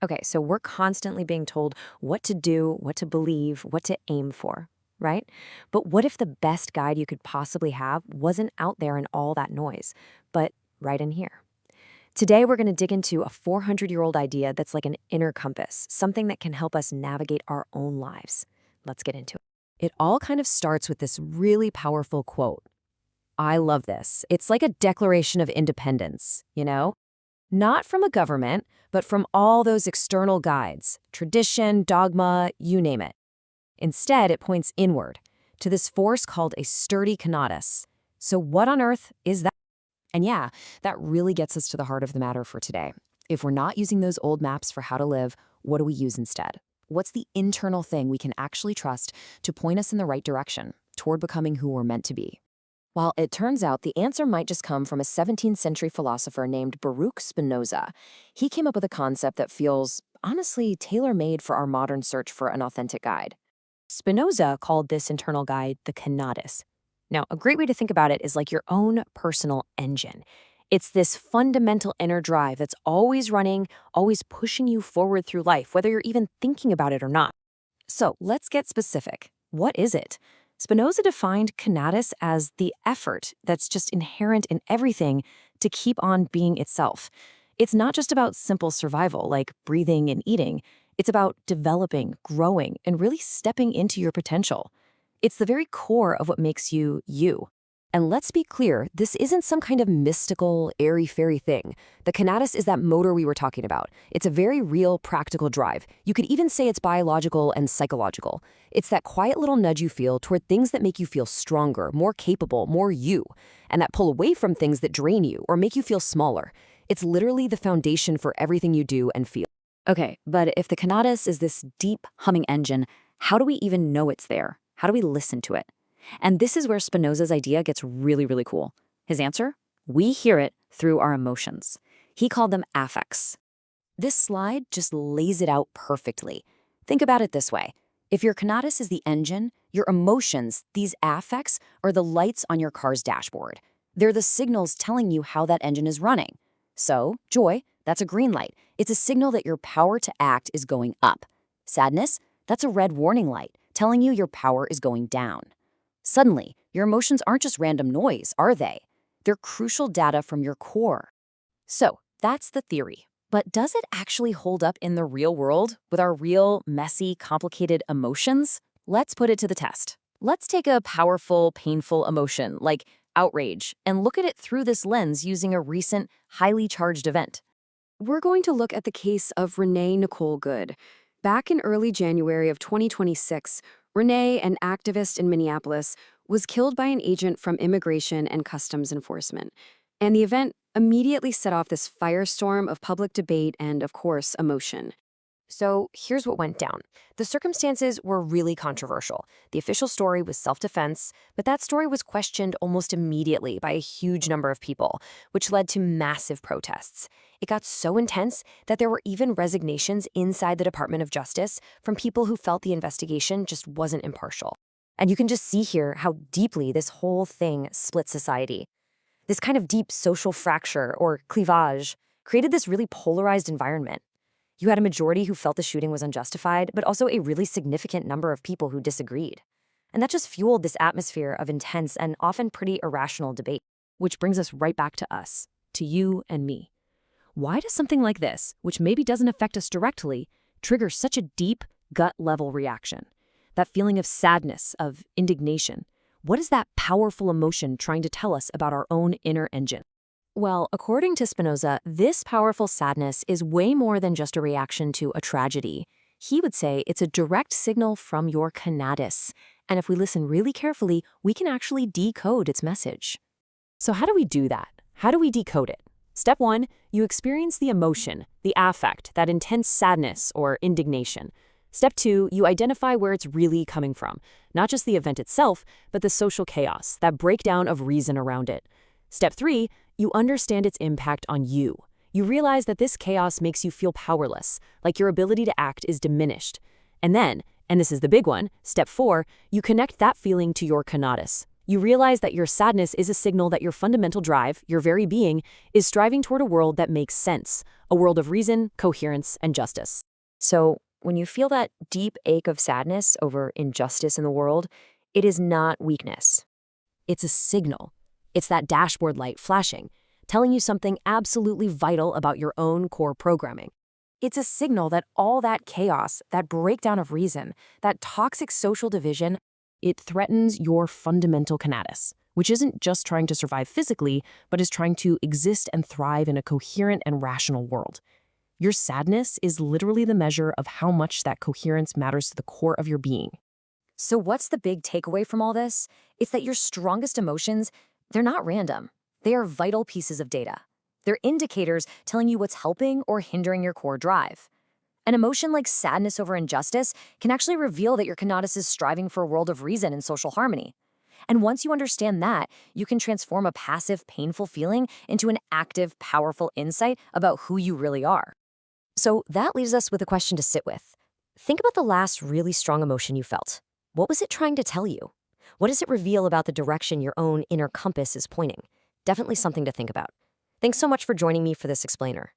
Okay, so we're constantly being told what to do, what to believe, what to aim for, right? But what if the best guide you could possibly have wasn't out there in all that noise, but right in here? Today, we're going to dig into a 400-year-old idea that's like an inner compass, something that can help us navigate our own lives. Let's get into it. It all kind of starts with this really powerful quote. I love this. It's like a declaration of independence, you know? Not from a government, but from all those external guides, tradition, dogma, you name it. Instead, it points inward, to this force called a sturdy conatus. So what on earth is that? And yeah, that really gets us to the heart of the matter for today. If we're not using those old maps for how to live, what do we use instead? What's the internal thing we can actually trust to point us in the right direction, toward becoming who we're meant to be? Well, it turns out the answer might just come from a 17th century philosopher named Baruch Spinoza. He came up with a concept that feels, honestly, tailor-made for our modern search for an authentic guide. Spinoza called this internal guide the conatus. Now, a great way to think about it is like your own personal engine. It's this fundamental inner drive that's always running, always pushing you forward through life, whether you're even thinking about it or not. So let's get specific. What is it? Spinoza defined conatus as the effort that's just inherent in everything to keep on being itself. It's not just about simple survival, like breathing and eating. It's about developing, growing, and really stepping into your potential. It's the very core of what makes you, you. And let's be clear, this isn't some kind of mystical, airy-fairy thing. The conatus is that motor we were talking about. It's a very real, practical drive. You could even say it's biological and psychological. It's that quiet little nudge you feel toward things that make you feel stronger, more capable, more you, and that pull away from things that drain you or make you feel smaller. It's literally the foundation for everything you do and feel. Okay, but if the conatus is this deep, humming engine, how do we even know it's there? How do we listen to it? And this is where Spinoza's idea gets really, really cool. His answer? We hear it through our emotions. He called them affects. This slide just lays it out perfectly. Think about it this way. If your conatus is the engine, your emotions, these affects, are the lights on your car's dashboard. They're the signals telling you how that engine is running. So, joy, that's a green light. It's a signal that your power to act is going up. Sadness, that's a red warning light, telling you your power is going down. Suddenly, your emotions aren't just random noise, are they? They're crucial data from your core. So, that's the theory. But does it actually hold up in the real world with our real, messy, complicated emotions? Let's put it to the test. Let's take a powerful, painful emotion, like outrage, and look at it through this lens using a recent, highly charged event. We're going to look at the case of Renee Nicole Good. Back in early January of 2026, Renee, an activist in Minneapolis, was killed by an agent from Immigration and Customs Enforcement. And the event immediately set off this firestorm of public debate and, of course, emotion. So here's what went down. The circumstances were really controversial. The official story was self-defense, but that story was questioned almost immediately by a huge number of people, which led to massive protests. It got so intense that there were even resignations inside the Department of Justice from people who felt the investigation just wasn't impartial. And you can just see here how deeply this whole thing split society. This kind of deep social fracture, or clivage, created this really polarized environment. You had a majority who felt the shooting was unjustified, but also a really significant number of people who disagreed. And that just fueled this atmosphere of intense and often pretty irrational debate. Which brings us right back to us, to you and me. Why does something like this, which maybe doesn't affect us directly, trigger such a deep, gut-level reaction? That feeling of sadness, of indignation. What is that powerful emotion trying to tell us about our own inner engine? Well, according to Spinoza, this powerful sadness is way more than just a reaction to a tragedy. He would say it's a direct signal from your conatus. And if we listen really carefully, we can actually decode its message. So how do we do that? How do we decode it? Step 1, you experience the emotion, the affect, that intense sadness or indignation. Step 2, you identify where it's really coming from. Not just the event itself, but the social chaos, that breakdown of reason around it. Step 3, you understand its impact on you. You realize that this chaos makes you feel powerless, like your ability to act is diminished. And then, and this is the big one, step 4, you connect that feeling to your conatus. You realize that your sadness is a signal that your fundamental drive, your very being, is striving toward a world that makes sense, a world of reason, coherence, and justice. So, when you feel that deep ache of sadness over injustice in the world, it is not weakness. It's a signal. It's that dashboard light flashing, telling you something absolutely vital about your own core programming. It's a signal that all that chaos, that breakdown of reason, that toxic social division, it threatens your fundamental conatus, which isn't just trying to survive physically, but is trying to exist and thrive in a coherent and rational world. Your sadness is literally the measure of how much that coherence matters to the core of your being. So, what's the big takeaway from all this? It's that your strongest emotions, they're not random. They are vital pieces of data. They're indicators telling you what's helping or hindering your core drive. An emotion like sadness over injustice can actually reveal that your conatus is striving for a world of reason and social harmony. And once you understand that, you can transform a passive, painful feeling into an active, powerful insight about who you really are. So that leaves us with a question to sit with. Think about the last really strong emotion you felt. What was it trying to tell you? What does it reveal about the direction your own inner compass is pointing? Definitely something to think about. Thanks so much for joining me for this explainer.